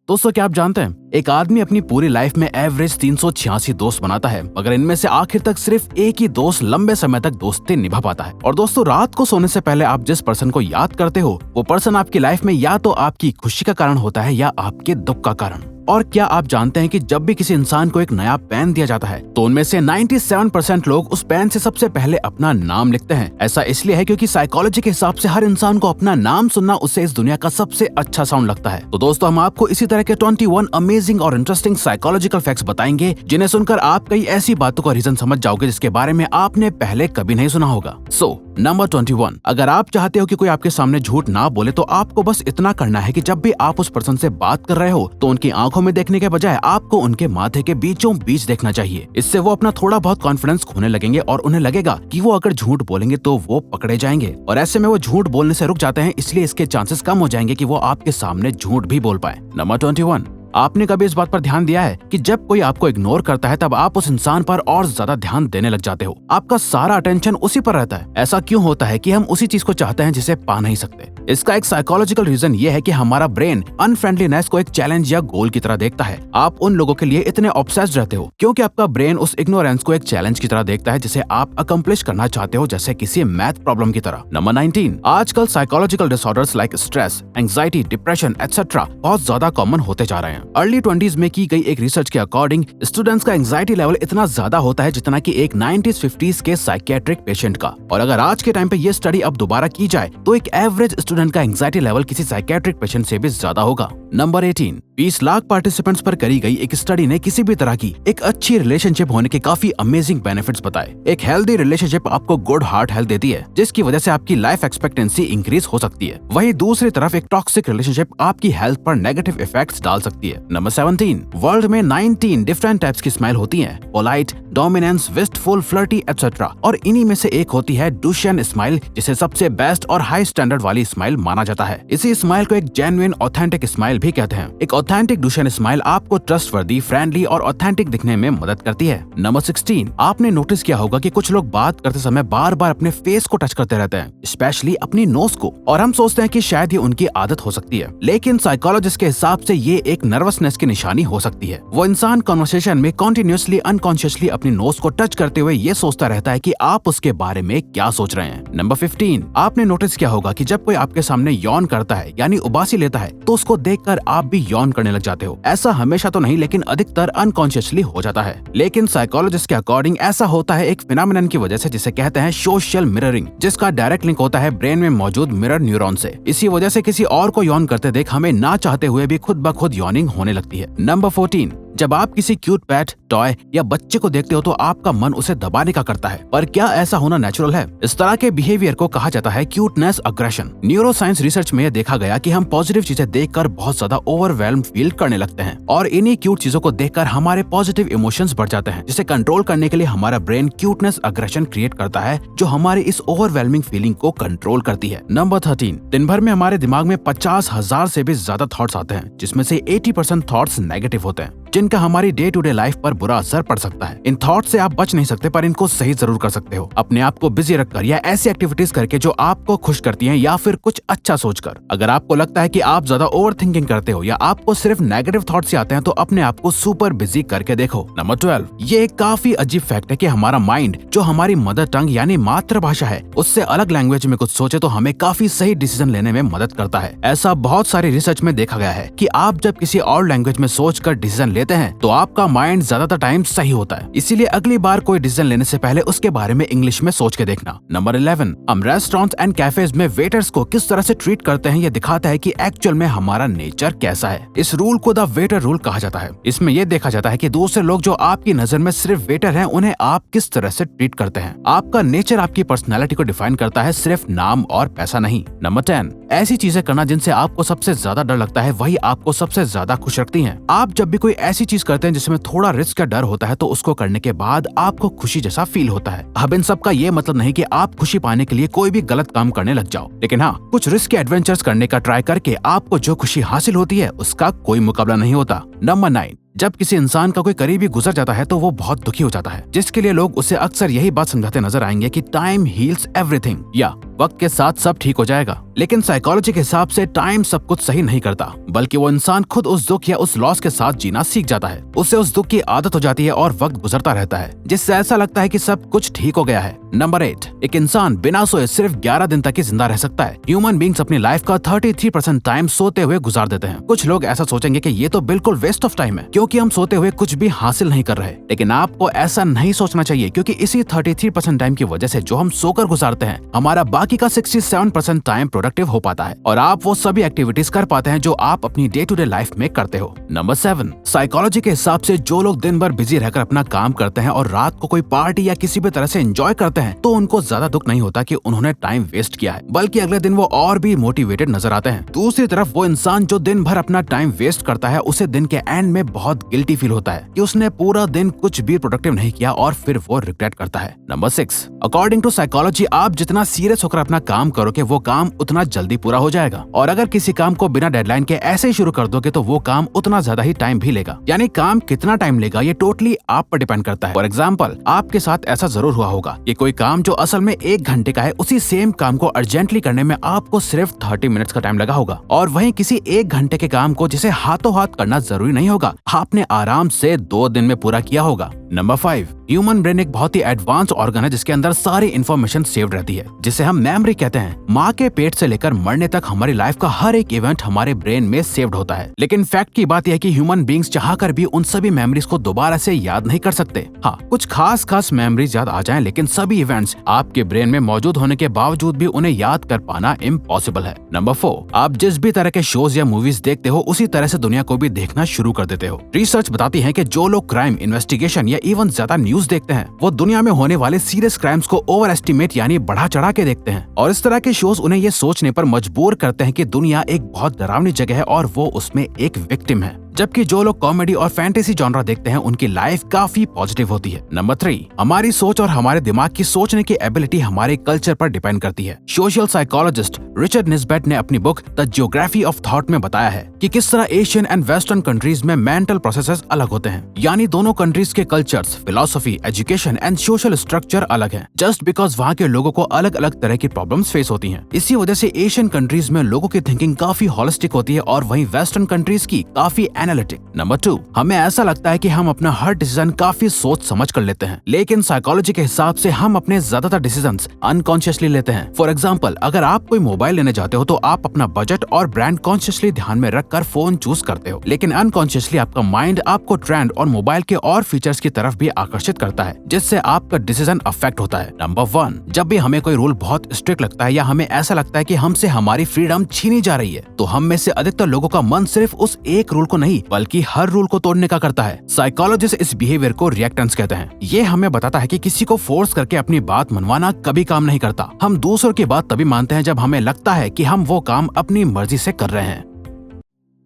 दोस्तों, क्या आप जानते हैं एक आदमी अपनी पूरी लाइफ में एवरेज 386 दोस्त बनाता है, मगर इनमें से आखिर तक सिर्फ एक ही दोस्त लंबे समय तक दोस्ती निभा पाता है। और दोस्तों, रात को सोने से पहले आप जिस पर्सन को याद करते हो वो पर्सन आपकी लाइफ में या तो आपकी खुशी का कारण होता है या आपके दुख का कारण। और क्या आप जानते हैं कि जब भी किसी इंसान को एक नया पेन दिया जाता है तो उनमें से 97% लोग उस पेन से सबसे पहले अपना नाम लिखते हैं। ऐसा इसलिए है क्योंकि साइकोलॉजी के हिसाब से हर इंसान को अपना नाम सुनना उससे इस दुनिया का सबसे अच्छा साउंड लगता है। तो दोस्तों, हम आपको इसी तरह के 21 अमेजिंग और इंटरेस्टिंग साइकोलॉजिकल फैक्ट्स बताएंगे जिन्हें सुनकर आप कई ऐसी बातों का रीजन समझ जाओगे जिसके बारे में आपने पहले कभी नहीं सुना होगा। नंबर 21, अगर आप चाहते हो कि कोई आपके सामने झूठ ना बोले तो आपको बस इतना करना है कि जब भी आप उस पर्सन से बात कर रहे हो तो उनकी आंखों में देखने के बजाय आपको उनके माथे के बीचों बीच देखना चाहिए। इससे वो अपना थोड़ा बहुत कॉन्फिडेंस खोने लगेंगे और उन्हें लगेगा कि वो अगर झूठ बोलेंगे तो वो पकड़े जाएंगे, और ऐसे में वो झूठ बोलने से रुक जाते हैं। इसलिए इसके चांसेस कम हो जाएंगे कि वो आपके सामने झूठ भी बोल पाए। नंबर 21, आपने कभी इस बात पर ध्यान दिया है कि जब कोई आपको इग्नोर करता है तब आप उस इंसान पर और ज्यादा ध्यान देने लग जाते हो। आपका सारा अटेंशन उसी पर रहता है। ऐसा क्यों होता है कि हम उसी चीज को चाहते हैं जिसे पा नहीं सकते? इसका एक साइकोलॉजिकल रीजन ये है कि हमारा ब्रेन अनफ्रेंडलीनेस को एक चैलेंज या गोल की तरह देखता है। आप उन लोगों के लिए इतने ऑब्सेस्ड रहते हो क्योंकि आपका ब्रेन उस इग्नोरेंस को एक चैलेंज की तरह देखता है जिसे आप अकम्प्लिश करना चाहते हो, जैसे किसी मैथ प्रॉब्लम की तरह। नंबर 19, आजकल psychological disorders like stress, anxiety, depression etcetera बहुत ज्यादा कॉमन होते जा रहे हैं। अर्ली 20s में की गई एक रिसर्च के अकॉर्डिंग स्टूडेंट्स का एंजाइटी लेवल इतना ज्यादा होता है जितना कि एक 90s-50s के साइकियाट्रिक पेशेंट का। और अगर आज के टाइम पे ये स्टडी अब दोबारा की जाए तो एक एवरेज स्टूडेंट का एंजाइटी लेवल किसी साइकियाट्रिक पेशेंट से भी ज्यादा होगा। नंबर 18, 20 लाख पार्टिसिपेंट्स पर करी गई एक स्टडी ने किसी भी तरह की एक अच्छी रिलेशनशिप होने के काफी अमेजिंग बेनिफिट्स बताए। एक हेल्दी रिलेशनशिप आपको गुड हार्ट हेल्थ देती है जिसकी वजह से आपकी लाइफ एक्सपेक्टेंसी इंक्रीज हो सकती है। वहीं दूसरी तरफ एक टॉक्सिक रिलेशनशिप आपकी हेल्थ पर नेगेटिव इफेक्ट्स डाल सकती है। नंबर 17, वर्ल्ड में 19 डिफरेंट टाइप्स की स्माइल होती हैं। Polite, dominance, wistful, flirty etcetera. और इन्हीं में से एक होती है डुशेन स्माइल, जिसे सबसे बेस्ट और हाई स्टैंडर्ड वाली स्माइल माना जाता है। इसी स्माइल को एक जेन्युइन ऑथेंटिक स्माइल भी कहते हैं। एक ऑथेंटिक डुशेन स्माइल आपको ट्रस्टवर्दी, फ्रेंडली और ऑथेंटिक दिखने में मदद करती है। नंबर 16, आपने नोटिस किया होगा कि कुछ लोग बात करते समय बार बार अपने फेस को टच करते रहते हैं, स्पेशली अपनी नोज को, और हम सोचते हैं कि शायद ये उनकी आदत हो सकती है। लेकिन साइकोलॉजिस्ट के हिसाब से ये एक नर्वसनेस की निशानी हो सकती है। वो इंसान कन्वर्सेशन में कंटिन्यूअसली अनकॉन्शियसली अपनी नोज को टच करते हुए ये सोचता रहता है कि आप उसके बारे में क्या सोच रहे हैं। नंबर 15, आपने नोटिस किया होगा कि जब कोई आपके सामने यौन करता है यानी उबासी लेता है तो उसको देखकर आप भी यौन करने लग जाते हो। ऐसा हमेशा तो नहीं, लेकिन अधिकतर अनकॉन्शियसली हो जाता है। लेकिन साइकोलॉजिस्ट के अकॉर्डिंग ऐसा होता है एक फिनोमेनन की वजह से जिसे कहते हैं सोशल मिररिंग, जिसका डायरेक्ट लिंक होता है ब्रेन में मौजूद मिरर न्यूरॉन से। इसी वजह से किसी और को यौन करते देख हमें ना चाहते हुए भी खुद ब खुद यौनिंग होने लगती है। नंबर 14, जब आप किसी क्यूट पेट, टॉय या बच्चे को देखते हो तो आपका मन उसे दबाने का करता है। पर क्या ऐसा होना नेचुरल है? इस तरह के बिहेवियर को कहा जाता है क्यूटनेस अग्रेशन। न्यूरोसाइंस रिसर्च में देखा गया कि हम पॉजिटिव चीजें देखकर बहुत ज्यादा ओवरवेल्म फील करने लगते हैं, और इन्हीं क्यूट चीजों को देखकर हमारे पॉजिटिव इमोशंस बढ़ जाते हैं, जिसे कंट्रोल करने के लिए हमारा ब्रेन क्यूटनेस अग्रेशन क्रिएट करता है जो हमारी इस ओवरवेलमिंग फीलिंग को कंट्रोल करती है। नंबर 13, दिन भर में हमारे दिमाग में 50,000 से भी ज्यादा थॉट्स आते हैं, जिसमें से 80% थॉट्स नेगेटिव होते हैं, जिनका हमारी डे टू डे लाइफ पर बुरा असर पड़ सकता है। इन थॉट से आप बच नहीं सकते, पर इनको सही जरूर कर सकते हो, अपने आप को बिजी रखकर या ऐसी एक्टिविटीज करके जो आपको खुश करती हैं, या फिर कुछ अच्छा सोचकर। अगर आपको लगता है कि आप ज्यादा ओवर थिंकिंग करते हो या आपको सिर्फ नेगेटिव थॉट्स आते हैं तो अपने आप को सुपर बिजी करके देखो। नंबर 12, ये एक काफी अजीब फैक्ट है कि हमारा माइंड जो हमारी मदर टंग यानी मातृभाषा है उससे अलग लैंग्वेज में कुछ सोचे तो हमें काफी सही डिसीजन लेने में मदद करता है। ऐसा बहुत सारे रिसर्च में देखा गया है कि आप जब किसी और लैंग्वेज में सोचकर डिसीजन लेते हैं तो आपका माइंड ज्यादातर टाइम सही होता है। इसीलिए अगली बार कोई डिसीजन लेने से पहले उसके बारे में इंग्लिश में सोच के देखना। नंबर 11, हम रेस्टोरेंट्स एंड कैफेज में वेटर्स को किस तरह से ट्रीट करते हैं ये दिखाता है कि एक्चुअल में हमारा नेचर कैसा है। इस रूल को द वेटर रूल कहा जाता है। इसमें यह देखा जाता है कि दूसरे लोग जो आपकी नजर में सिर्फ वेटर हैं उन्हें आप किस तरह से ट्रीट करते हैं। आपका नेचर आपकी पर्सनैलिटी को डिफाइन करता है, सिर्फ नाम और पैसा नहीं। नंबर 10, ऐसी चीजें करना जिनसे आपको सबसे ज्यादा डर लगता है वही आपको सबसे ज्यादा खुश रखती हैं। आप जब भी कोई ऐसी चीज करते हैं जिसमें थोड़ा रिस्क का डर होता है तो उसको करने के बाद आपको खुशी जैसा फील होता है। अब इन सब का ये मतलब नहीं कि आप खुशी पाने के लिए कोई भी गलत काम करने लग जाओ, लेकिन हाँ, कुछ रिस्क के एडवेंचर्स करने का ट्राई करके आपको जो खुशी हासिल होती है उसका कोई मुकाबला नहीं होता। नंबर 9, जब किसी इंसान का कोई करीबी गुजर जाता है तो वो बहुत दुखी हो जाता है, जिसके लिए लोग उसे अक्सर यही बात समझाते नजर आएंगे कि टाइम हील्स एवरीथिंग, या वक्त के साथ सब ठीक हो जाएगा। लेकिन साइकोलॉजी के हिसाब से टाइम सब कुछ सही नहीं करता, बल्कि वो इंसान खुद उस दुख या उस लॉस के साथ जीना सीख जाता है। उसे उस दुख की आदत हो जाती है और वक्त गुजरता रहता है, जिससे ऐसा लगता है कि सब कुछ ठीक हो गया है। नंबर 8, एक इंसान बिना सोए सिर्फ 11 दिन तक ही जिंदा रह सकता है। ह्यूमन बींग्स अपनी लाइफ का 33% टाइम सोते हुए गुजार देते हैं। कुछ लोग ऐसा सोचेंगे कि ये तो बिल्कुल वेस्ट ऑफ टाइम है, क्योंकि हम सोते हुए कुछ भी हासिल नहीं कर रहे। लेकिन आपको ऐसा नहीं सोचना चाहिए, क्योंकि इसी 33% टाइम की वजह से जो हम सोकर गुजारते हैं, हमारा बाकी का 67% टाइम प्रोडक्टिव हो पाता है और आप वो सभी एक्टिविटीज कर पाते हैं जो आप अपनी डे टू डे लाइफ में करते हो। नंबर 7, साइकोलॉजी के हिसाब से जो लोग दिन भर बिजी रहकर अपना काम करते हैं और रात को कोई पार्टी या किसी भी तरह से एंजॉय करते हैं, तो उनको ज्यादा दुख नहीं होता कि उन्होंने टाइम वेस्ट किया है, बल्कि अगले दिन वो और भी मोटिवेटेड नजर आते हैं। दूसरी तरफ वो इंसान जो दिन भर अपना टाइम वेस्ट करता है, उसे दिन के एंड में बहुत गिल्टी फील होता है कि उसने पूरा दिन कुछ भी प्रोडक्टिव नहीं किया और फिर वो रिग्रेट करता है। नंबर 6, अकॉर्डिंग टू साइकोलॉजी, आप जितना सीरियस होकर अपना काम करोगे वो काम उतना जल्दी पूरा हो जाएगा, और अगर किसी काम को बिना डेडलाइन के ऐसे ही शुरू कर दोगे तो वो काम उतना ज्यादा ही टाइम भी लेगा। यानी काम कितना टाइम लेगा ये टोटली आप पर डिपेंड करता है। फॉर एग्जाम्पल, आपके साथ ऐसा जरूर हुआ होगा कि कोई काम जो असल में 1 घंटे का है, उसी सेम काम को अर्जेंटली करने में आपको सिर्फ 30 मिनट्स का टाइम लगा होगा, और वहीं किसी 1 घंटे के काम को जिसे हाथों हाथ करना जरूरी नहीं होगा, आपने आराम से 2 दिन में पूरा किया होगा। नंबर 5, ह्यूमन ब्रेन एक बहुत ही एडवांस ऑर्गन है जिसके अंदर सारी इन्फॉर्मेशन सेव्ड रहती है, जिसे हम मेमोरी कहते हैं। माँ के पेट से लेकर मरने तक हमारी लाइफ का हर एक इवेंट हमारे ब्रेन में सेव्ड होता है। लेकिन फैक्ट की बात यह है कि ह्यूमन बींग्स चाहकर भी उन सभी मेमोरीज को दोबारा से याद नहीं कर सकते। हाँ, कुछ खास मेमोरीज याद आ जाएं, लेकिन सभी इवेंट्स आपके ब्रेन में मौजूद होने के बावजूद भी उन्हें याद कर पाना इम्पॉसिबल है। नंबर 4, आप जिस भी तरह के शोज या मूवीज देखते हो, उसी तरह से दुनिया को भी देखना शुरू कर देते हो। रिसर्च बताती है कि जो लोग क्राइम, इन्वेस्टिगेशन या इवन ज्यादा न्यूज देखते हैं, वो दुनिया में होने वाले सीरियस क्राइम्स को ओवर एस्टिमेट यानी बढ़ा चढ़ा के देखते हैं, और इस तरह के शोज उन्हें ये सोचने पर मजबूर करते हैं कि दुनिया एक बहुत डरावनी जगह है और वो उसमें एक विक्टिम है। जबकि जो लोग कॉमेडी और फैंटेसी जॉनरा देखते हैं, उनकी लाइफ काफी पॉजिटिव होती है। नंबर 3, हमारी सोच और हमारे दिमाग की सोचने की एबिलिटी हमारे कल्चर पर डिपेंड करती है। सोशल साइकोलॉजिस्ट रिचर्ड निस्बेट ने अपनी book the geography of thought में बताया है कि किस तरह एशियन एंड वेस्टर्न कंट्रीज में मेंटल प्रोसेसेस अलग होते हैं। यानी दोनों कंट्रीज के cultures, philosophy, education and social structure अलग है, जस्ट बिकॉज वहाँ के लोगों को अलग अलग तरह की प्रॉब्लम्स फेस होती हैं। इसी वजह से एशियन कंट्रीज में लोगों की थिंकिंग काफी होलिस्टिक होती है और वहीं वेस्टर्न कंट्रीज की काफी एनालिटिक। नंबर 2, हमें ऐसा लगता है कि हम अपना हर डिसीजन काफी सोच समझ कर लेते हैं, लेकिन साइकोलॉजी के हिसाब से हम अपने ज्यादातर डिसीजंस अनकॉन्शियसली लेते हैं। फॉर एग्जांपल, अगर आप कोई मोबाइल लेने जाते हो तो आप अपना बजट और ब्रांड कॉन्शियसली ध्यान में रखकर फोन चूज करते हो, लेकिन अनकॉन्शियसली आपका माइंड आपको ट्रेंड और मोबाइल के और फीचर्स की तरफ भी आकर्षित करता है, जिससे आपका डिसीजन अफेक्ट होता है। नंबर 1, जब भी हमें कोई रूल बहुत स्ट्रिक्ट लगता है या हमें ऐसा लगता है कि हमसे हमारी फ्रीडम छीनी जा रही है, तो हम में से अधिकतर लोगों का मन सिर्फ उस एक रूल को नहीं बल्कि हर रूल को तोड़ने का करता है। साइकोलॉजिस्ट इस बिहेवियर को रिएक्टेंस कहते हैं। ये हमें बताता है कि किसी को फोर्स करके अपनी बात मनवाना कभी काम नहीं करता। हम दूसरों की बात तभी मानते हैं जब हमें लगता है कि हम वो काम अपनी मर्जी से कर रहे हैं।